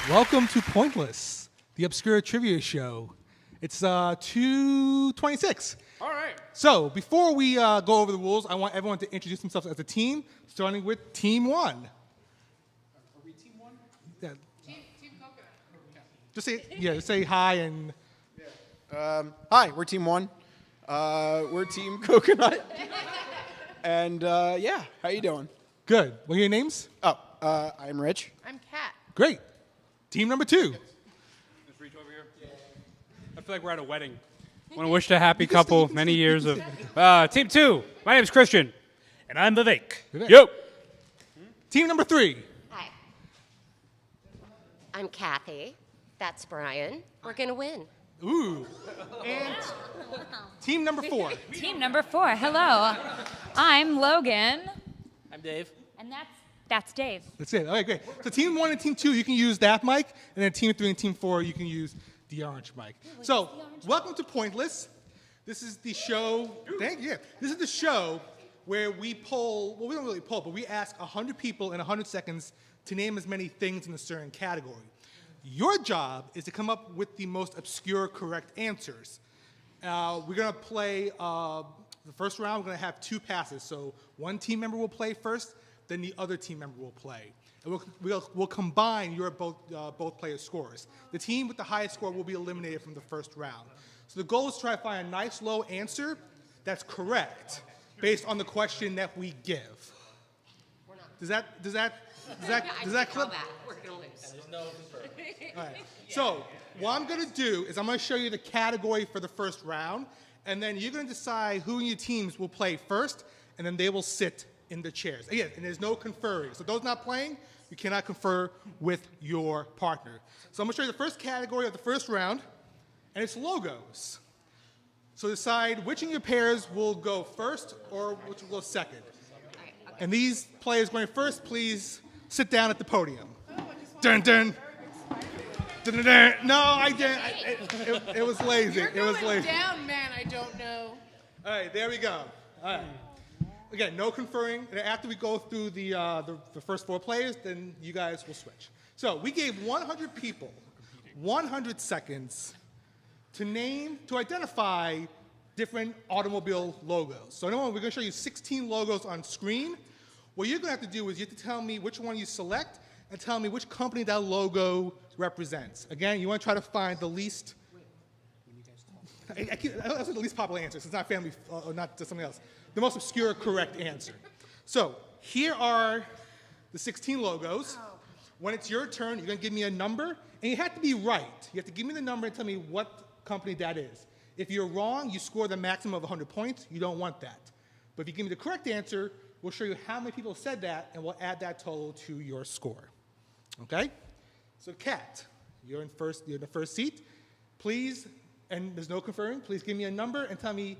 Welcome to Pointless, the obscure trivia show. It's 2:26. All right. So before we go over the rules, I want everyone to introduce themselves as a team, starting with Team 1. Are we team one? Yeah. Team Coconut. Just say hi and. Hi, we're Team 1. We're Team Coconut. And yeah, how you doing? Good. What are your names? Oh, I'm Rich. I'm Kat. Great. Team number 2. Just reach over here. I feel like we're at a wedding. I want to wish the happy couple many years of... Team 2, my name's Christian. And I'm Vivek. Vivek. Yo. Team number 3. Hi. I'm Kathy. That's Brian. We're going to win. Ooh. And team number 4. Team number 4, hello. I'm Logan. I'm Dave. And that's Dave. That's it. All right, great. So team 1 and team 2, you can use that mic, and then team 3 and team 4, you can use the orange mic. So, welcome to Pointless. This is the show. Thank you. This is the show where we poll. Well, we don't really poll, but we ask 100 people in 100 seconds to name as many things in a certain category. Your job is to come up with the most obscure correct answers. We're going to play the first round. We're going to have 2 passes. So one team member will play first, then the other team member will play. And we'll combine your both players' scores. The team with the highest score will be eliminated from the first round. So the goal is to try to find a nice low answer that's correct based on the question that we give. Does that clip? We're going to lose. All right. So what I'm going to do is I'm going to show you the category for the first round, and then you're going to decide who in your teams will play first, and then they will sit in the chairs. Again, and there's no conferring. So those not playing, you cannot confer with your partner. So I'm going to show you the first category of the first round, and it's logos. So decide which of your pairs will go first or which will go second. And these players going first, please sit down at the podium. Dun dun. Dun, dun, dun. No, I didn't. It was lazy. You're It was going lazy. down, man. I don't know. All right, there we go. All right. Again, no conferring. And after we go through the first 4 players, then you guys will switch. So we gave 100 people 100 seconds to identify different automobile logos. So we're going to show you 16 logos on screen. What you're going to have to do is you have to tell me which one you select and tell me which company that logo represents. Again, you want to try to find the least... That's the least popular answer. So it's not family or not something else. The most obscure correct answer. So here are the 16 logos. When it's your turn, you're going to give me a number, and you have to be right. You have to give me the number and tell me what company that is. If you're wrong, you score the maximum of 100 points. You don't want that. But if you give me the correct answer, we'll show you how many people said that, and we'll add that total to your score. Okay? So, Kat, you're in the first seat. Please, and there's no conferring, please give me a number and tell me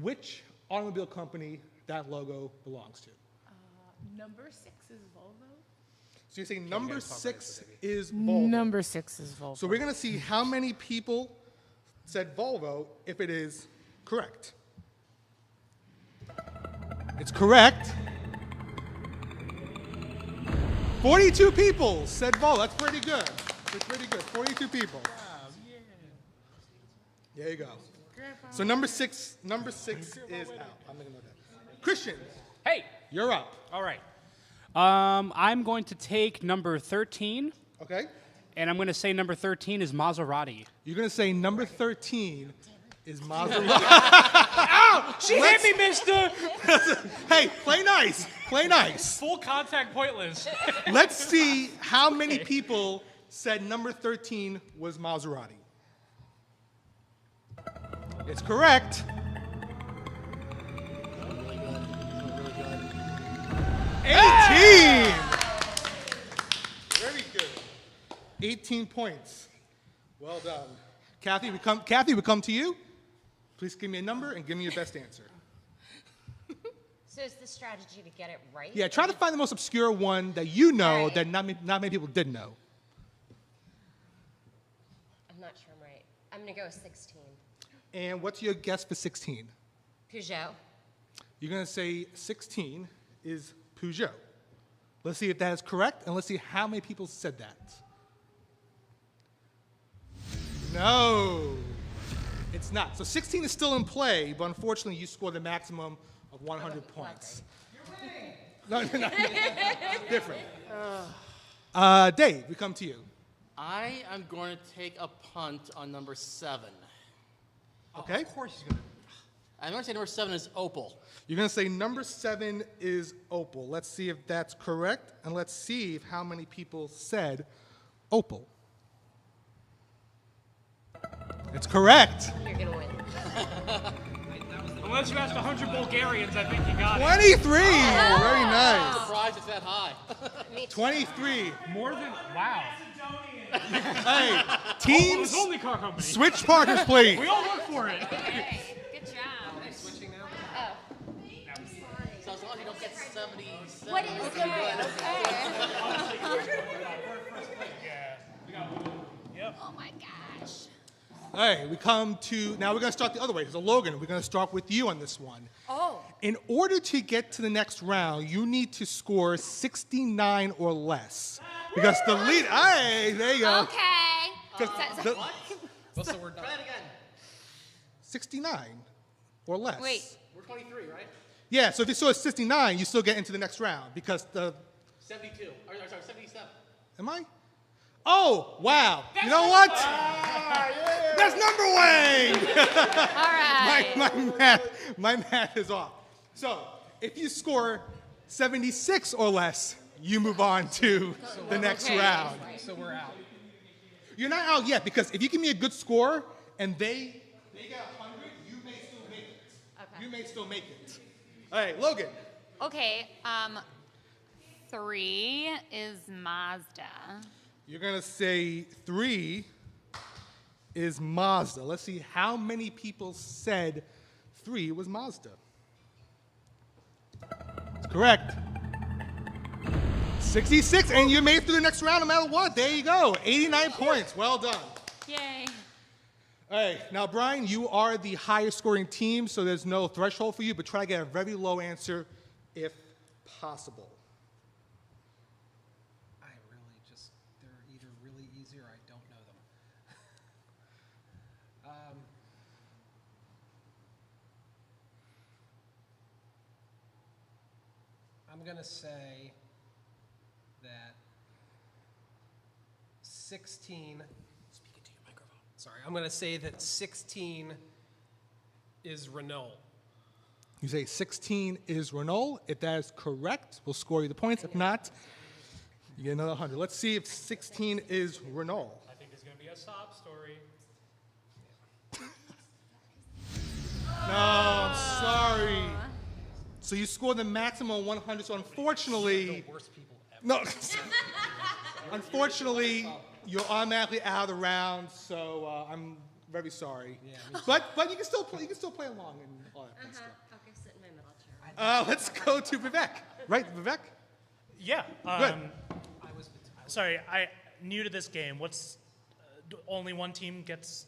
which automobile company that logo belongs to. Number 6 is Volvo. So you're saying number 6 is Volvo. Number 6 is Volvo. So we're going to see how many people said Volvo if it is correct. It's correct. 42 people said Volvo. That's pretty good. That's pretty good. 42 people. There you go. So number six is out. I'm making note of that. Christian, Hey. you're up. All right. I'm going to take number 13, Okay? and I'm going to say number 13 is Maserati. You're going to say number 13 is Maserati. Ow! She hit me, mister! Hey, play nice. Play nice. Full contact pointless. Let's see how many people said number 13 was Maserati. It's correct. Really good. 18! Very good. 18 points. Well done. Kathy, we come to you. Please give me a number and give me your best answer. So is the strategy to get it right? Yeah, try to find the most obscure one that you know All right. that not many people did know. I'm not sure I'm right. I'm going to go with 16. And what's your guess for 16? Peugeot. You're going to say 16 is Peugeot. Let's see if that is correct, and let's see how many people said that. No, it's not. So 16 is still in play, but unfortunately you scored the maximum of 100 points. You're winning! No. Different. Dave, we come to you. I am going to take a punt on number 7. Okay. Of course he's going to. I'm going to say number 7 is Opal. You're going to say number 7 is Opal. Let's see if that's correct, and let's see if how many people said Opal. It's correct. You're gonna win. Unless you asked 100 Bulgarians, I think you got it. 23. Very nice. Surprised it's that high. 23. More than, wow. Hey, It's teams, only car company. switch partners, please. We all work for it. Okay, good job. Switching now? So as long as you don't get 77. What is Yep. Oh my gosh. All right, we come to, now we're going to start the other way. So Logan, we're going to start with you on this one. Oh. In order to get to the next round, you need to score 69 or less. Because the lead, hey, there you go. Okay. 'Cause the- What's the word? Try that again. 69 or less. Wait. We're 23, right? Yeah, so if you score 69, you still get into the next round because the, 72. Or sorry, 77. am I? Oh, wow. You know what? That's number Wayne. All right. my math is off. So if you score 76 or less, you move on to the next Okay. round. So we're out. You're not out yet because if you give me a good score and they get 100, you may still make it. Okay. You may still make it. All right, Logan. Okay. 3 is Mazda. You're going to say 3 is Mazda. Let's see how many people said 3 was Mazda. It's correct. 66, and you made it through the next round no matter what. There you go. 89 points. Well done. Yay. All right, now, Brian, you are the highest scoring team, so there's no threshold for you, but try to get a very low answer if possible. I really just, they're either really easy or I don't know them. I'm going to say that 16. Speaking to your microphone. Sorry, I'm going to say that 16 is Renault. You say 16 is Renault. If that is correct, we'll score you the points. If not, you get another 100. Let's see if 16 is Renault. I think there's going to be a sob story. No, I'm sorry. So you scored the maximum 100. So unfortunately, Worst people ever. no. Unfortunately, you're automatically out of the round. So I'm very sorry. Yeah, but you can still play. You can still play along and all that kind of stuff. I'll go sit in my middle chair. Let's go to Vivek. Right, Vivek. Yeah. Good. Sorry, I new to this game. What's only one team gets?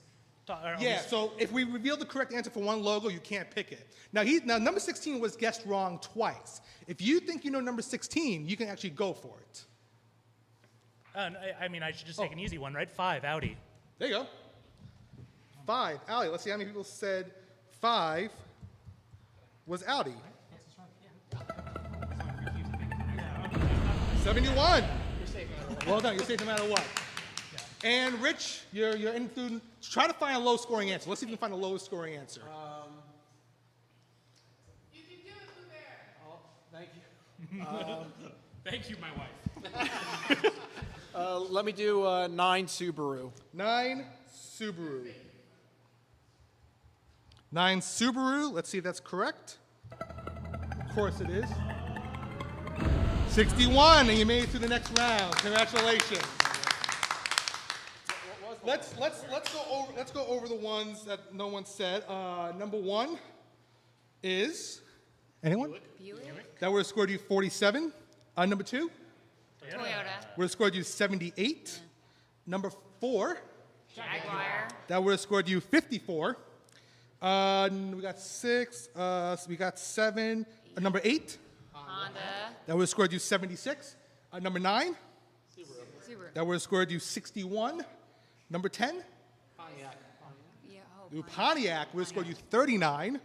Yeah, so if we reveal the correct answer for one logo, you can't pick it. Now, number 16 was guessed wrong twice. If you think you know number 16, you can actually go for it. I mean, I should just take an easy one, right? 5, Audi. There you go. 5, Audi. Let's see how many people said 5 was Audi. 71. Well done. You're safe no matter what. And Rich, you're in through. Try to find a low-scoring answer. Let's see if we can find the lowest scoring answer. You can do it, Bluebear. Oh, thank you. Thank you, my wife. Let me do 9 Subaru. 9 Subaru. 9 Subaru. Let's see if that's correct. Of course it is. 61, and you made it through the next round. Congratulations. Let's go over the ones that no one said. Number 1 is anyone? Buick. That would have scored you 47. Number 2 Toyota. would have scored you 78. Number 4 Jaguar. that would have scored you 54. We got 6. We got 7. Number 8 Honda. that would have scored you 76. Number 9 Subaru. that would have scored you 61. Number 10 Honda. New Pontiac would have scored you 39.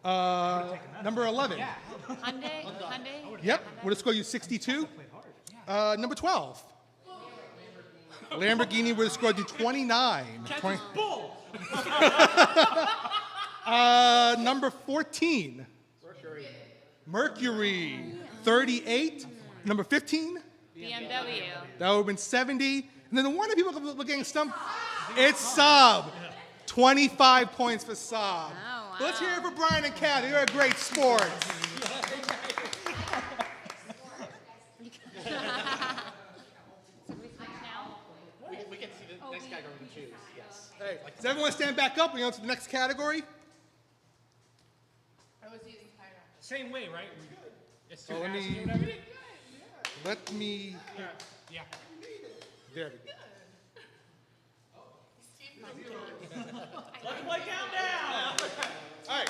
Number 11. Hyundai? Yep, would have scored you 62. Number 12. Lamborghini would have scored you 29. Number 14. Mercury. 38. Number 15. BMW. That would have been 70. And then the one that people were getting stumped, it's Saab. 25 points for Saab. Oh, So let's wow. hear it for Brian and Kathy. You're a great sport. We can see the next category we can choose. Yes. Hey, does everyone stand back up and go to the next category? I was using Pyro. Same way, right? It's two Oh, let passes me- or whatever. Let me. Yeah. There we go. All right.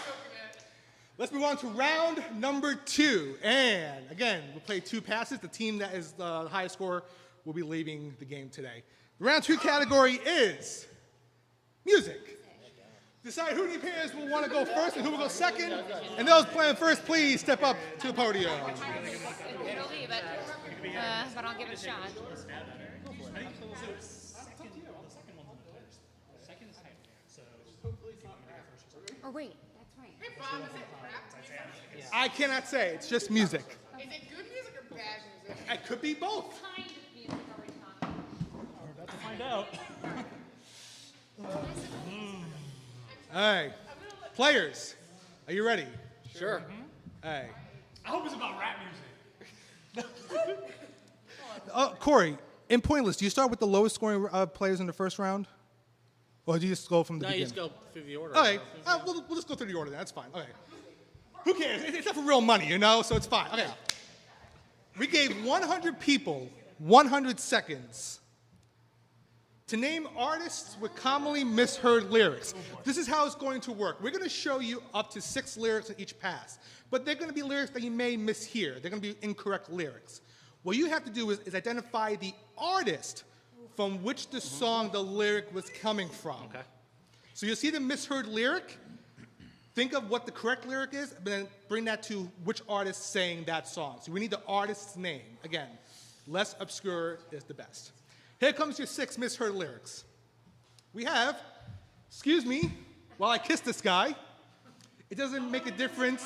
Let's move on to round number 2. And again, we'll play 2 passes. The team that is the highest score will be leaving the game today. The round 2 category is music. Decide who the players will want to go first and who will go second. And those playing first, please step up to the podium. It'll be, but I'll give it a shot. Or wait, that's right. Hey, Bob, is it rap music? I cannot say. It's just music. Is it good music or bad music? It could be both. Kind of music are we talking? We're about to find out. All right. Players, are you ready? Sure. All right. I hope it's about rap music. Corey, in Pointless, do you start with the lowest scoring players in the first round? Or do you just go from the Now you beginning? just go through the order. Okay, we'll just go through the order then. That's fine. Okay. Who cares? It's not for real money, you know, so it's fine. Okay. We gave 100 people 100 seconds to name artists with commonly misheard lyrics. This is how it's going to work. We're going to show you up to 6 lyrics in each pass, but they're going to be lyrics that you may mishear. They're going to be incorrect lyrics. What you have to do is identify the artist from which the song the lyric was coming from. Okay. So you'll see the misheard lyric. Think of what the correct lyric is, and then bring that to which artist sang that song. So we need the artist's name. Again, less obscure is the best. Here comes your 6 misheard lyrics. We have, excuse me, while I kiss this guy, it doesn't make a difference.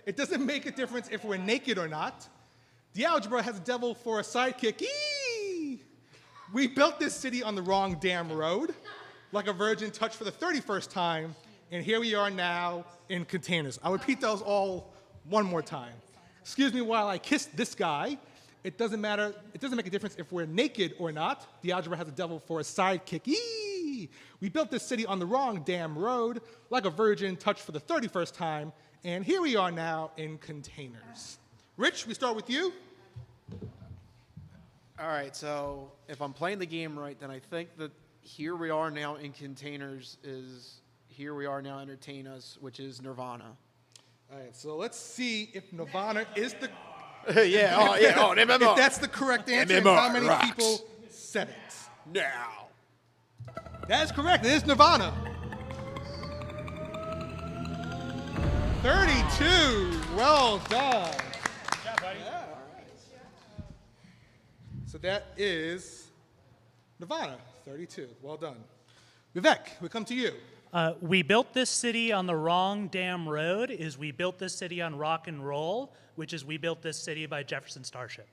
It doesn't make a difference if we're naked or not. The algebra has a devil for a sidekick. Eee! We built this city on the wrong damn road, like a virgin touched for the 31st time, and here we are now in containers. I'll repeat those all one more time. Excuse me while I kiss this guy. It doesn't matter. It doesn't make a difference if we're naked or not. The algebra has a devil for a sidekick. Eee! We built this city on the wrong damn road, like a virgin touched for the 31st time, and here we are now in containers. Rich, we start with you. All right, so if I'm playing the game right, then I think that Here We Are Now in Containers is Here We Are Now Entertain Us, which is Nirvana. All right, so let's see if Nirvana is the if if that's the correct answer and MMR how many rocks. people said it. now. That is correct. It is Nirvana. 32. Well done. Good job, buddy. So that is Nirvana. 32. Well done. Vivek, we come to you. We built this city on the wrong damn road is we built this city on rock and roll, which is we built this city by Jefferson Starship.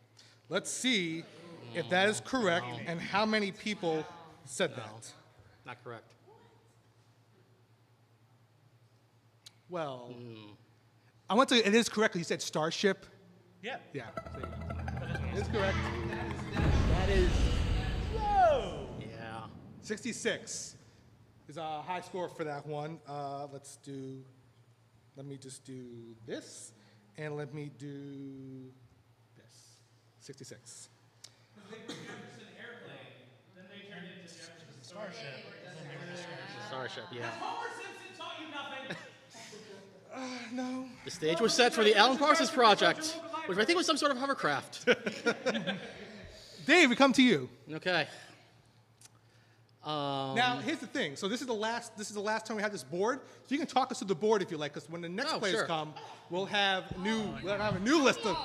Let's see if that is correct and how many people said that. Not correct. Well, I want to. It is correct. He said Starship. Yeah. Yeah. There you go. It is correct. That is. Whoa! Yeah. 66 is a high score for that one. Let me just do this, and let me do this. 66. Starship, yeah. No. The stage was set for the Alan Parsons Project, which I think was some sort of hovercraft. Dave, we come to you. Okay. Now, here's the thing. So this is the last time we have this board. So you can talk us through the board if you like, because when the next players sure. come, we'll have a new list of.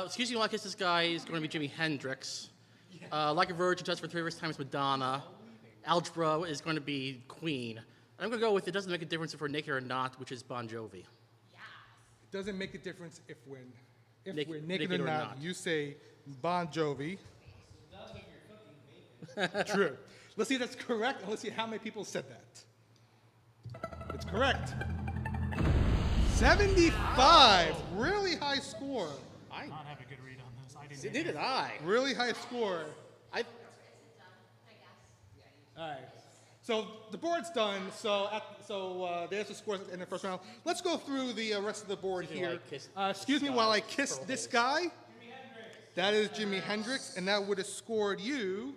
Excuse me while I kiss this guy is going to be Jimi Hendrix. Like a Virgin does for 3 first times Madonna. Algebra is going to be Queen. And I'm going to go with it doesn't make a difference if we're naked or not, which is Bon Jovi. It doesn't make a difference if we're naked naked or or not. not. You say Bon Jovi. True. Let's see if that's correct, and let's see how many people said that. It's correct. 75. Really high score. I Not have a good read on this. I didn't. neither did I. Really high score. I All right. So the board's done. So there's the scores in the first round. Let's go through the rest of the board Excuse me while here. I kiss Excuse me while I kiss this guy. That is Jimi Hendrix, and that would have scored you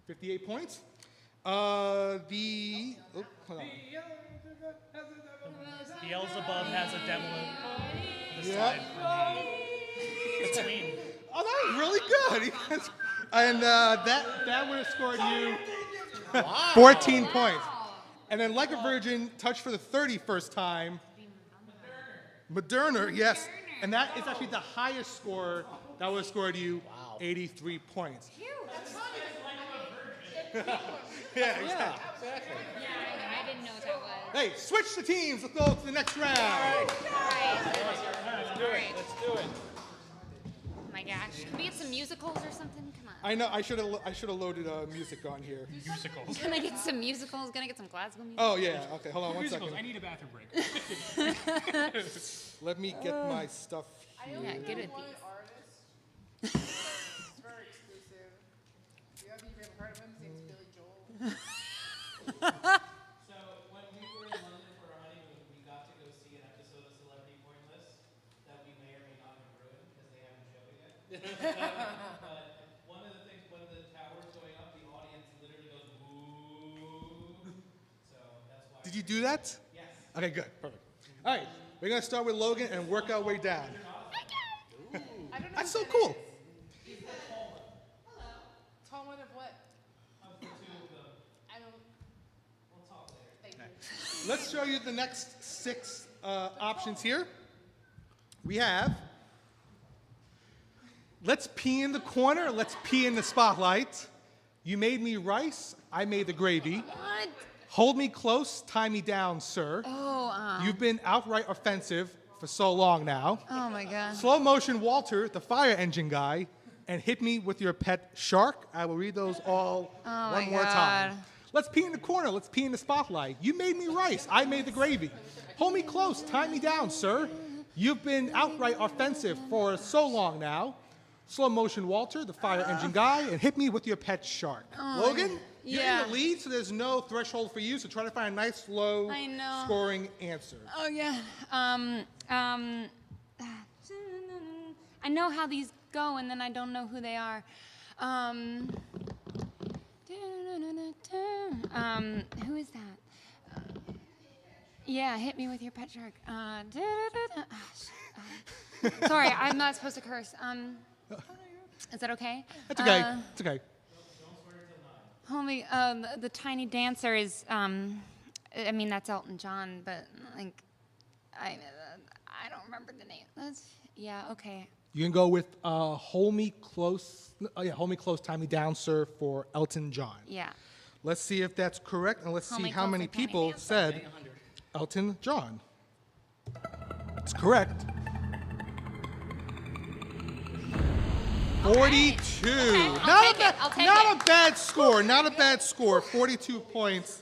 58 points. Hold on. Beelzebub has a devil the Yeah. side for the queen. Oh, that was really good. And that would have scored you 14 points. And then Like a Virgin, touched for the 31st time. Moderna, yes. And that is actually the highest score that would have scored you 83 points. Yeah, exactly. Yeah, I didn't know what that was. Hey, switch the teams. Let's go to the next round. Let's do it. Oh my gosh. Can we get some musicals or something? Come on. I know. I should have loaded music on here. Musicals. Can I get some musicals? Gonna get some Glasgow music? Oh yeah. Okay. Hold on one Musicals. second. I need a bathroom break. Let me get my stuff. Yeah, good at One these. artist. It's very exclusive. You haven't even heard of him. His name's Billy Joel. So when we were in London for our honeymoon, we got to go see an episode of Celebrity Pointless that we may or may not have ruined because they haven't showed it yet. But one of the things, when the tower's going up, the audience literally goes woo. So that's why. Did you do that? Yes. Okay, good. Perfect. All right. We're gonna start with Logan and work our way down. I don't know. That's who so that cool. is. Tall one of what? I don't. We'll talk later. Thank you. Let's show you the next 6 options here. We have let's pee in the corner, let's pee in the spotlight. You made me rice, I made the gravy. What? Hold me close, tie me down, sir. Oh, You've been outright offensive for so long now. oh my God. Slow motion Walter, the fire engine guy, and hit me with your pet shark. I will read those all one my more time. God. Let's pee in the corner. Let's pee in the spotlight. You made me rice. I made the gravy. Hold me close. Tie me down, sir. You've been outright offensive for so long now. Slow motion Walter, the fire engine guy, and hit me with your pet shark. Logan, you're yeah. in the lead, so there's no threshold for you. So try to find a nice, low I know. scoring answer. Oh yeah. I know how these go, and then I don't know who they are. Who is that? Yeah, hit me with your pet shark. Sorry, I'm not supposed to curse. Is that okay? It's okay. It's okay. Homie, the Tiny Dancer is, I mean, that's Elton John, but, like, I don't remember the name. Yeah, okay. You can go with Hold Me Close, Hold Me Close, Tie Me Down, Sir, for Elton John. Yeah. Let's see if that's correct, and let's Hold see Me how Close, many Tiny people Dancer. said Elton John. It's correct. 42. I'll take Not it. a bad score. Not a bad score. 42 points.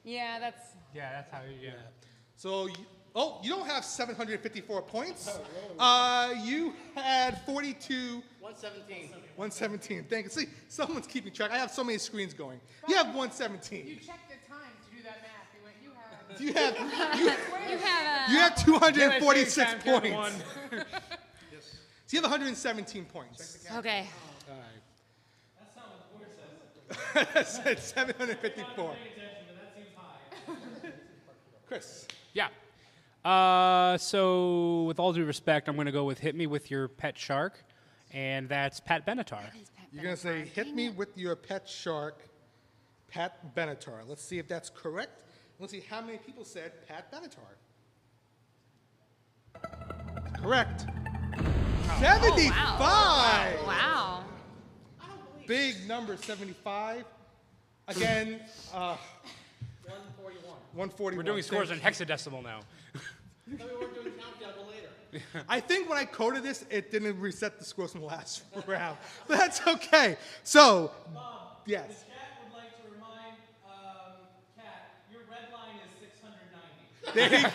Yeah, that's... Yeah, that's how you get it. So, you don't have 754 points. You had 42. 117. 117. Thank you. See, someone's keeping track. I have so many screens going. You have 117. You checked the time to do that math. You went. You have 246 Yeah, same time, points. one. So you have 117 points. Okay. All right. That's 754. Chris. Yeah. So, with all due respect, I'm going to go with Hit Me With Your Pet Shark, and that's Pat Benatar. It's Pat You're going to say, hit me with your pet shark, Pat Benatar. Let's see if that's correct. Let's see how many people said Pat Benatar. Correct. 75! Wow. Big number, 75. Again, 141. We're doing scores in hexadecimal now. I thought we weren't doing countdown till later. I think when I coded this, it didn't reset the scores from the last round. But that's okay. So, yes. The chat would like to remind Kat, your red line is 690. There you go.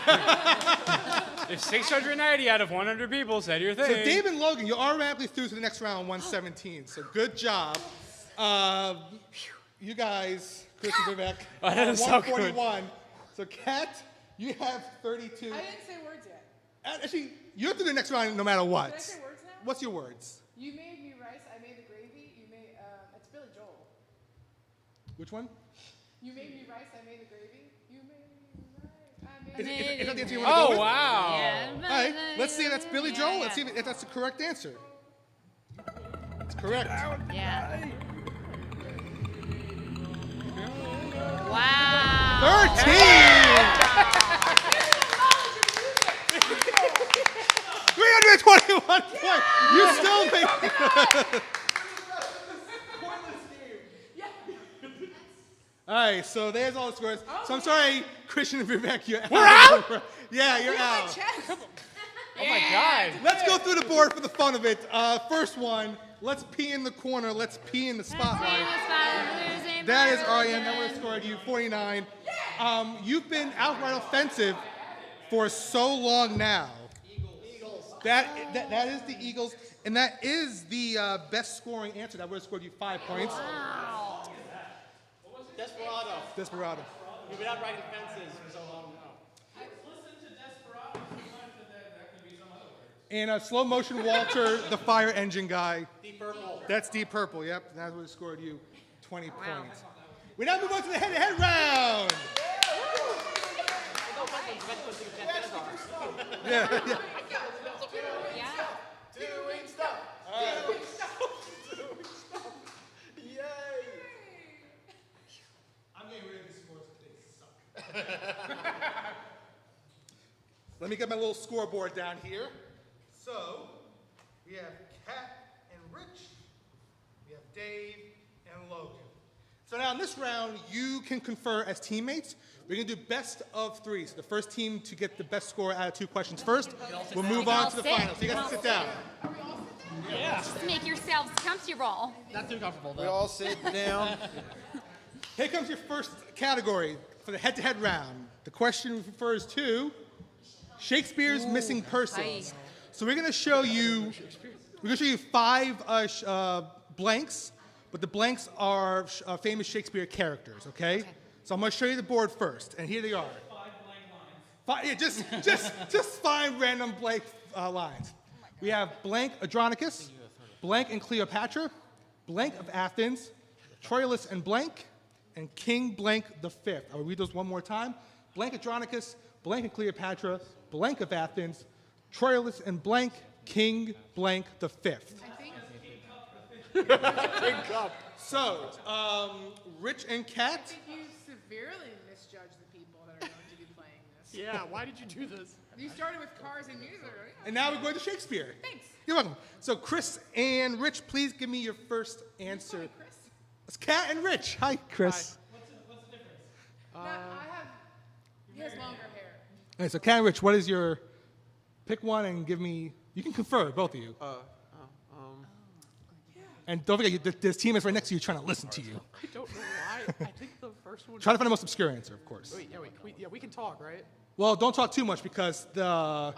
If 690 out of 100 people said your thing. So, David Logan, you're automatically through to the next round, 117. So, good job. You guys, Chris and Vivek, that is so good. 141. So, Kat, you have 32. I didn't say words yet. Actually, you're through the next round no matter what. Did I say words now? What's your words? You made me rice, I made the gravy. You made, it's Billy Joel. Which one? You made me rice, I made the gravy. You made me rice, I made Is the that the answer you want to go Oh, with? wow. Yeah. All right, let's see if that's Billy Joel. Let's see if that's the correct answer. It's correct. Yeah. Wow. 321 points. You still make All right, so there's all the scores. So I'm sorry, Christian and Vivek, you're out. We're out? Yeah, you're out. chest. Oh my God. Let's go through the board for the fun of it. First one, let's pee in the corner. Let's pee in the spotlight. That is REM. That would have scored you 49. You've been outright offensive for so long now. That is the Eagles, and that is the best scoring answer. That would have scored you 5 points. Wow. Desperado. Desperado. You've been out riding fences for so long now. I've listened to Desperado so much that could be some other words. And slow motion Walter, the fire engine guy. Deep purple. That's Deep Purple. Yep, that would have scored you 20 points. We now move on to the head-to-head round. Yeah. Yeah. Doing stuff. Yay. I'm getting rid of these scores because they suck. Let me get my little scoreboard down here. So, we have Kat and Rich. We have Dave and Logan. So now in this round, you can confer as teammates. We're going to do best of three. So the first team to get the best score out of 2 questions first, we'll move on to the final. So you guys can sit down. Just make yourselves comfortable. Not too comfortable We though. all sit down. Here comes your first category for the head-to-head round. The question refers to Shakespeare's missing persons. So we're going to show you 5 blanks, but the blanks are famous Shakespeare characters. Okay? So I'm going to show you the board first, and here they are. 5 blank lines. Just 5 random blank lines. We have blank Andronicus, blank and Cleopatra, blank of Athens, Troilus and blank, and King blank the fifth. I will read those one more time. Blank Andronicus, blank and Cleopatra, blank of Athens, Troilus and blank, King blank the fifth. So, Rich and I Kat, think you severely misjudged the people that are going to be playing this. Yeah, why did you do this? You started with cars and music, right? and now we're going to Shakespeare. Thanks. You're welcome. So, Chris and Rich, please give me your first answer. Hi, Chris. It's Kat and Rich. Hi, Chris. What's the difference? He has longer hair. Okay, so Kat and Rich, what is your, pick one and give me, you can confer, both of you. And don't forget, there's teammates right next to you trying to listen to you. I don't know why. I think the first one. Try to find the most obscure answer, of course. Wait, we can talk, right? Well, don't talk too much because Oh, we don't have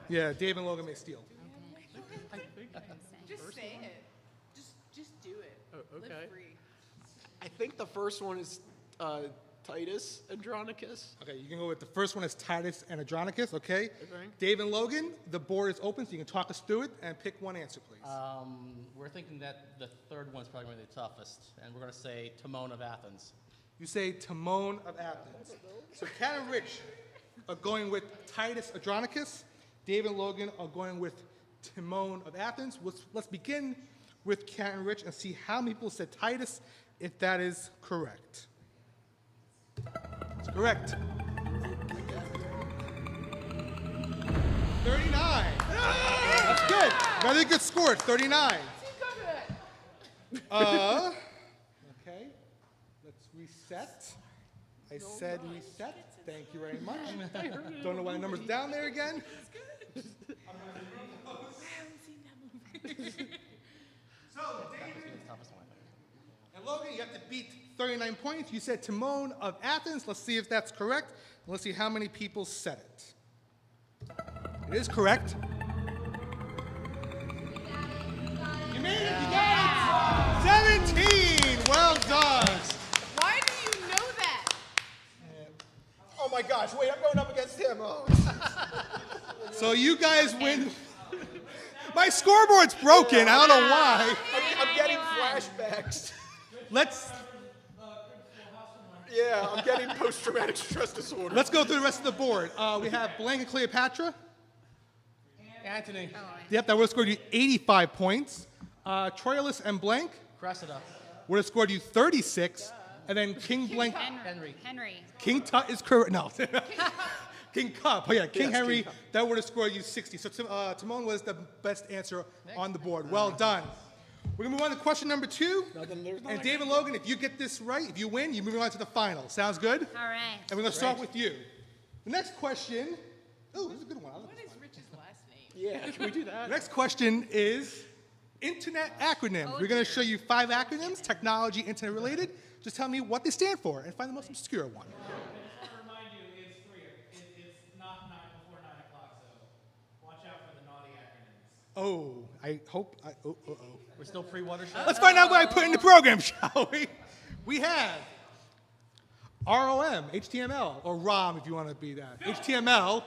it. yeah, Dave and Logan may steal. I think. Just say it. Just do it. Oh, okay. Live free. I think the first one is Titus Andronicus. Okay, you can go with the first one is Titus and Andronicus, okay? Okay. Dave and Logan, the board is open, so you can talk us through it and pick one answer, please. We're thinking that the third one's probably going to be the toughest, and we're going to say Timon of Athens. You say Timon of Athens. So Kat and Rich are going with Titus Andronicus. Dave and Logan are going with Timon of Athens. Let's begin with Cat and Rich and see how many people said Titus, if that is correct. It's correct. 39. That's good. Very good score. 39. Okay. Let's reset. I said reset. Thank you very much. Don't know why the number's down there again. So, David and Logan, you have to beat 39 points. You said Timon of Athens. Let's see if that's correct. Let's see how many people said it. It is correct. You made it. You got it. 17. Well done. Why do you know that? Oh my gosh, wait, I'm going up against him. Oh. So you guys win. My scoreboard's broken. I don't know why. I'm getting flashbacks. Let's Yeah, I'm getting post-traumatic stress disorder. go through the rest of the board. We have Blank and Cleopatra. Anthony. Yep, that would have scored you 85 points. Troilus and Blank Cressida. would have scored you 36. And then King Blank, Henry. King Tut is correct. No. King Cup. Oh, yeah, King Yes, Henry, King Cup. that would have scored you 60. So Timon was the best answer on the board. Well done. We're going to move on to question number 2. And David Logan, if you get this right, if you win, you're moving on to the final. Sounds good? All right. And we're going to start with you. The next question. Oh, this is a good one. I like What this is Rich's last name? Yeah, can we do that? The next question is internet acronyms. We're going to show you 5 acronyms, technology, internet related. Just tell me what they stand for and find the most obscure one. Just want to remind you, it's 3. It's not 9 before 9 o'clock, so watch out for the naughty acronyms. Oh, I hope. We're still pre-watershed. Let's find out what I put in the program, shall we? We have ROM, HTML, or ROM if you want to be that. HTML,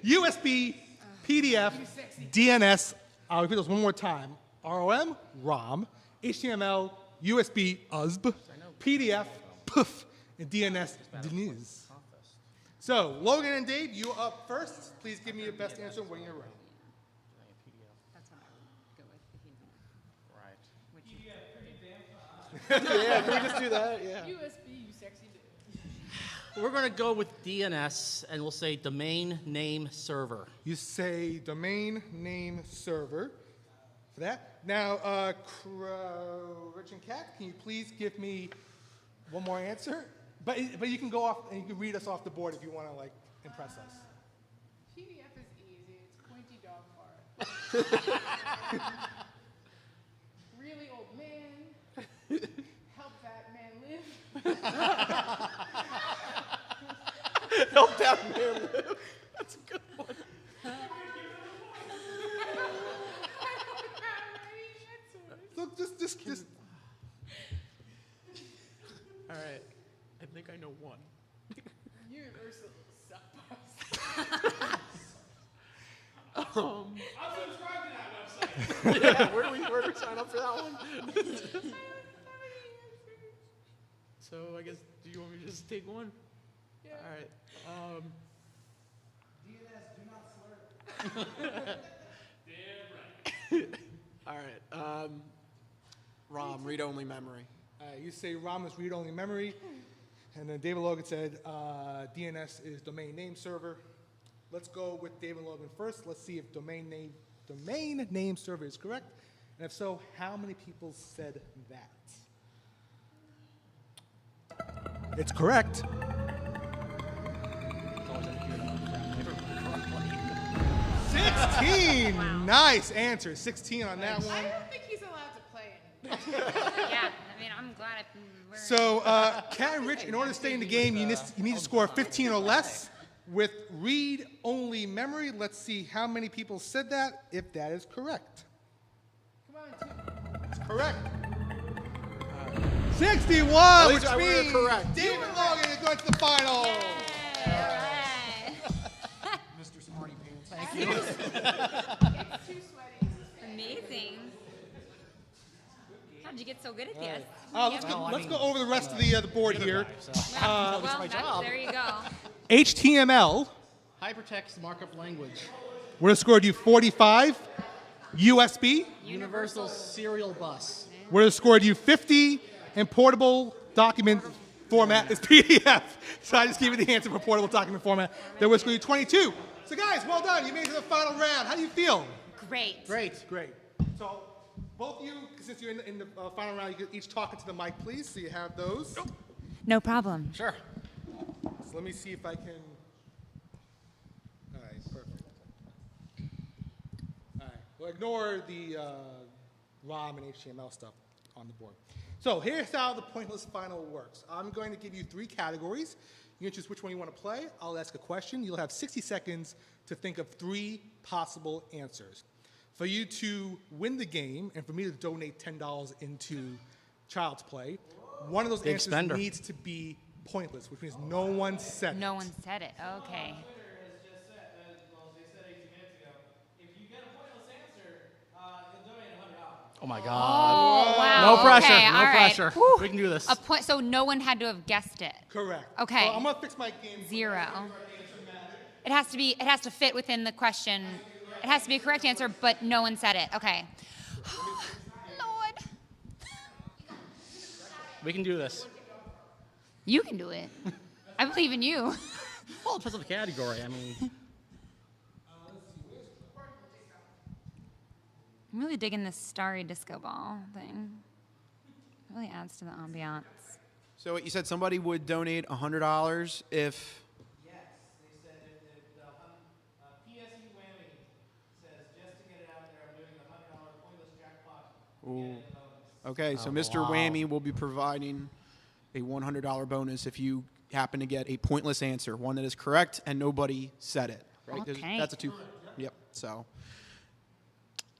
USB, PDF, DNS. I'll repeat those one more time. ROM, ROM, HTML, USB, USB, PDF, PUF, and DNS, DNS. So, Logan and Dave, you are up first. Please give me your best answer when you're ready. That's what I would go with if you Yeah, can we just do that? Yeah. USB, you sexy dude. We're going to go with DNS, and we'll say domain name server. You say domain name server for that. Now, Rich and Kat, can you please give me one more answer? But you can go off and you can read us off the board if you want to like impress us. PDF is easy. It's pointy dog fart. Really old man. Help that man live. Help that man live. That's a good one. I don't have any answers. Look, just. All right, I think I know one. Universal suck bus. I'll subscribe to that website. Yeah, where do we sign up for that one? So I guess, do you want me to just take one? Yeah. All right. DNS, do not slur. Damn right. All right. ROM, read-only memory. You say ROM is read-only memory, and then David Logan said DNS is domain name server. Let's go with David Logan first. Let's see if domain name server is correct, and if so, how many people said that? It's correct. 16. Wow. Nice answer. 16 on that one. I don't think he's allowed to play anymore. Yeah, I mean, I'm glad we're So, Kat and Rich, in order to stay in the game, you need to score 15 or less with read-only memory. Let's see how many people said that, if that is correct. Come on, two. It's correct. 61, which least we were means correct. David Logan is going to the final. all right. Mr. Smarty Pants. It's too sweaty. Amazing. How'd you get so good at this? Let's go over the rest of the board here. Well, there you go. HTML Hypertext markup language. would have scored you 45. USB. Universal serial bus. We're going to score you 50, and portable document format is PDF. So I just gave you the answer for portable document format. Then we'll score you 22. So guys, well done. You made it to the final round. How do you feel? Great. Great. Great. So both of you, since you're in the final round, you can each talk into the mic, please. So you have those. No problem. Sure. So let me see if I can. All right, perfect. All right, well, ignore the ROM and HTML stuff on the board. So here's how the pointless final works. I'm going to give you 3 categories. You can choose which one you want to play. I'll ask a question. You'll have 60 seconds to think of 3 possible answers. For you to win the game and for me to donate $10 into Child's Play, one of those Big answers spender. needs to be pointless, which means no one said it. No one said it. Okay. Twitter has just said, well, they said 18 minutes ago, if you get a pointless answer, you'll donate $100. Oh my Oh, God. wow. No pressure. Okay, No all right. pressure. Whew. We can do this. A point. So no one had to have guessed it. Correct. Okay. So I'm gonna fix my game. 0. It has to be. It has to fit within the question. It has to be a correct answer, but no one said it. Okay. Lord. We can do this. You can do it. I believe in you. Well, it depends on the category. I mean, I'm really digging this starry disco ball thing. It really adds to the ambiance. So you said somebody would donate $100 if. Yes, they said if the PSE Whammy says, just to get it out there, I'm doing the $100 pointless jackpot. Ooh. Okay, so Oh, Mr. wow. Whammy will be providing a $100 bonus if you happen to get a pointless answer, one that is correct and nobody said it. Right? 'Cause Okay. That's a 2. Yep. So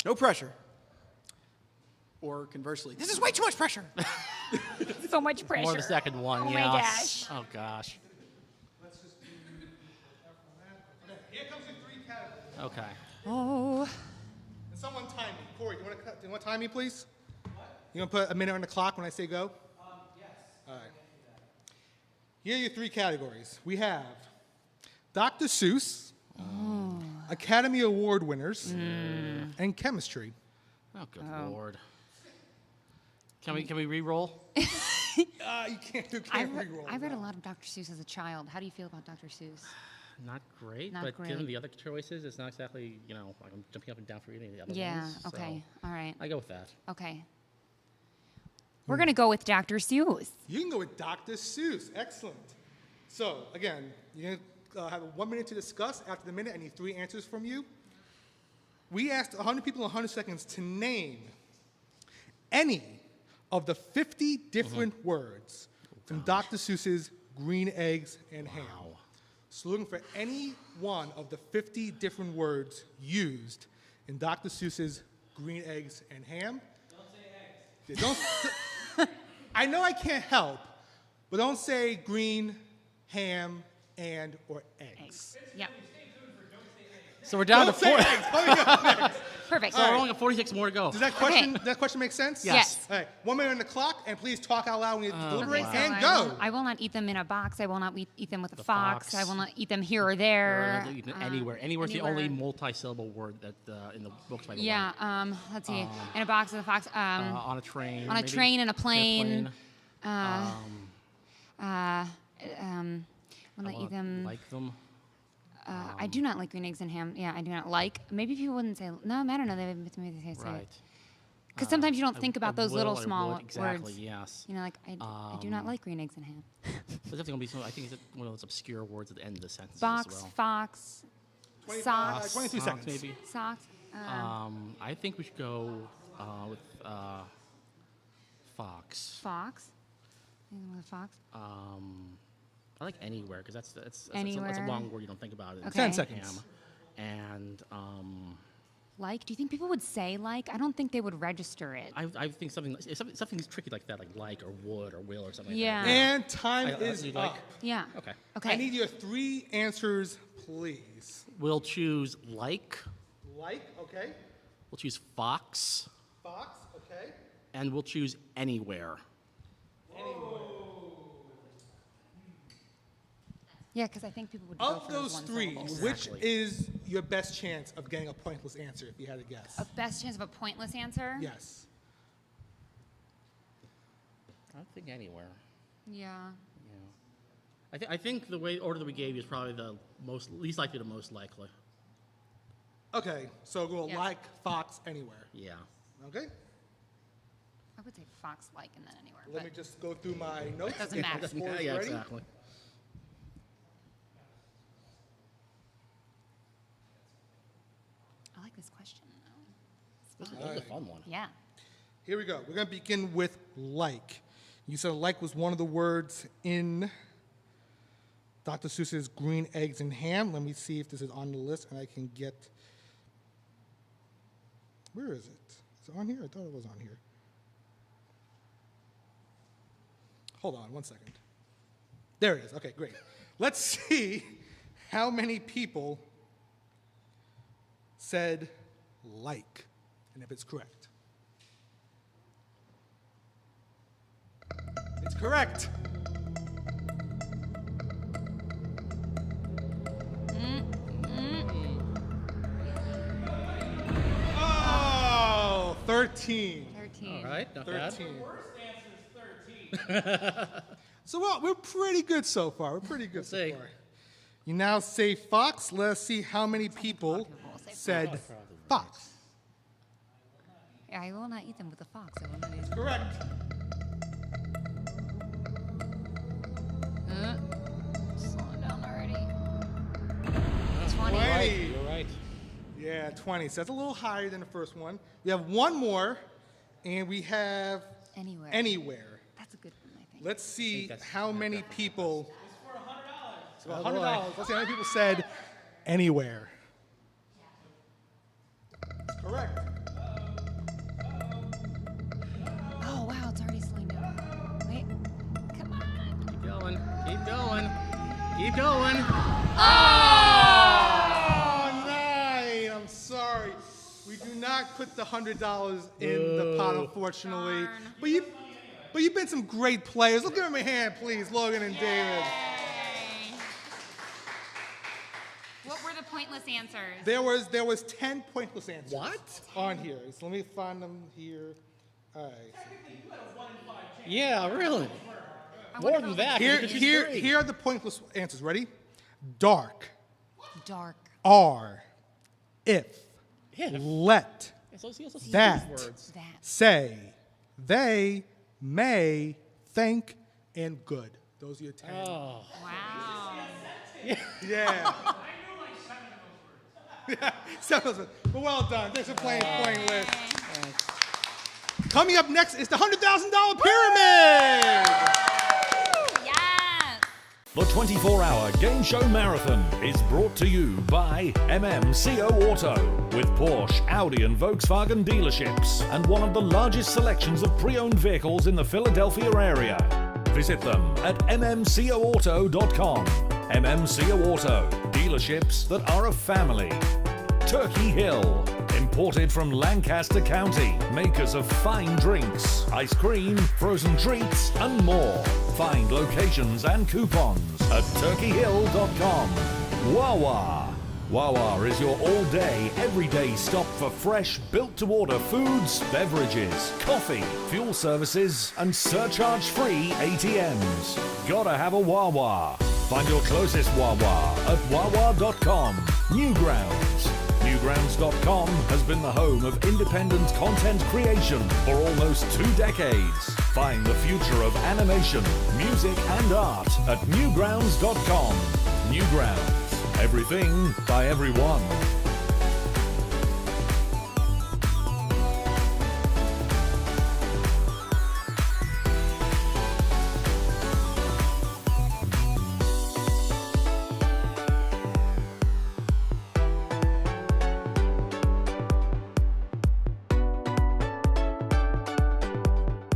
no pressure. Or conversely, this is way too much pressure. So much pressure. more the second one. Oh my yes. gosh. Oh gosh. Here comes the 3 categories. Okay. Oh. And someone time me. Corey, do you want to time me, please? What? You want to put a minute on the clock when I say go? Yes. All right. Here are your 3 categories. We have Dr. Seuss, Academy Award winners, and chemistry. Oh, good Lord. Can we re-roll? You can't re-roll. I read a lot of Dr. Seuss as a child. How do you feel about Dr. Seuss? Not great, Not but great. given the other choices, it's not exactly, like I'm jumping up and down for any of the other Yeah, ones. okay. So All right. I go with that. Okay. We're going to go with Dr. Seuss. You can go with Dr. Seuss. Excellent. So, again, you're going to have 1 minute to discuss. After the minute, I need 3 answers from you. We asked 100 people in 100 seconds to name any of the 50 different words from Dr. Seuss's Green Eggs and Ham. So looking for any one of the 50 different words used in Dr. Seuss's Green Eggs and Ham. Don't say eggs. Don't, I know I can't help, but don't say green, ham, and, or eggs. Yep. So we're down Don't to say 4. eggs. Coming up next. Perfect. So we're only got 46 more to go. Does that question make sense? Yes. All right, 1 minute on the clock, and please talk out loud when you deliberate, So and I go. I will not eat them in a box. I will not eat them with a The fox. fox. I will not eat them here or there. Anywhere. Anywhere's the only multi-syllable word that in the books, by the way. Yeah. Let's see. In a box with a fox. On a train. on a maybe? train and a Airplane. plane. Will not eat them. Like them. I do not like green eggs and ham. Yeah, I do not like. Maybe people wouldn't say. No, I don't know. Maybe they say. Right. Because sometimes you don't I- think I about those will, little I small would, exactly, words. yes. You know, like I do not like green eggs and ham. There's definitely going to be some, I think it's one of those obscure words at the end of the sentence Box, as well. fox, socks, 23 Socks, seconds. maybe. socks. I think we should go with fox. Fox. Anything with a fox? I like anywhere because that's a Anywhere. long word you don't think about it. Okay. 10 seconds. And Like? Do you think people would say like? I don't think they would register it. I think something's tricky like that, like or would or will or something Yeah. like that. And time I- is you'd up. like- Yeah. Okay. Okay. I need your 3 answers, please. We'll choose like. Like, okay. We'll choose fox. Fox, okay. And we'll choose anywhere. Yeah, because I think people would go Of for those one three, syllables. which is your best chance of getting a pointless answer if you had to guess? A best chance of a pointless answer? Yes. I don't think anywhere. Yeah. I think the order that we gave you is probably the least likely to most likely. Okay, so go Yeah. like, fox, anywhere. Yeah. Okay? I would say fox like and then anywhere. Let me just go through my notes. Doesn't matter. The score is Yeah, ready. exactly. I like this question. This is a fun one. Yeah. Here we go. We're going to begin with like. You said like was one of the words in Dr. Seuss's Green Eggs and Ham. Let me see if this is on the list and I can get. Where is it? Is it on here? I thought it was on here. Hold on 1 second. There it is. Okay, great. Let's see how many people said like, and if it's correct. It's correct. Oh, 13. 13. All right, not bad. 13. Worst answer is 13. So well, we're pretty good so far. We're pretty good so see. far. You now say fox. Let's see how many people said fox. Yeah, I will not eat them with a fox. I will not eat them. Correct. Slow it down already. 20. Right. You're right. Yeah, 20. So that's a little higher than the first one. We have one more, and we have Anywhere. anywhere. That's a good one, I think. Let's see that's- how many people. It's for $100. So Oh, $100. boy. Let's see how many people said anywhere. Correct. Oh, wow, it's already slowing down. Wait. Come on. Keep going. Keep going. Keep going. Oh, 9. I'm sorry. We do not put the $100 in the pot, unfortunately. Darn. But you've been some great players. Let's give them a hand, please, Logan and David. What were the pointless answers? There was 10 pointless answers. What? On here. So let me find them here. All right. Yeah, really. I More wonder than if that. Here, you could choose here, three. here are the pointless answers. Ready? Dark. Dark. Are. If. Yeah. Let. So see, let's use That. words. That. Say. They. May. Think. And good. Those are your 10. Oh. Wow. Yeah. Seven of those words. But well done. Thanks for playing Pointless. Coming up next is the $100,000 pyramid. Yes. The 24-hour game show marathon is brought to you by MMCO Auto, with Porsche, Audi and Volkswagen dealerships and one of the largest selections of pre-owned vehicles in the Philadelphia area. Visit them at mmcoauto.com. MMCO Auto, dealerships that are a family. Turkey Hill, imported from Lancaster County, makers of fine drinks, ice cream, frozen treats, and more. Find locations and coupons at turkeyhill.com. Wawa. Wawa is your all-day, everyday stop for fresh, built-to-order foods, beverages, coffee, fuel services, and surcharge-free ATMs. Gotta have a Wawa. Find your closest Wawa at wawa.com. Newgrounds. Newgrounds.com has been the home of independent content creation for almost 2 decades. Find the future of animation, music, and art at newgrounds.com. Newgrounds. Everything by everyone.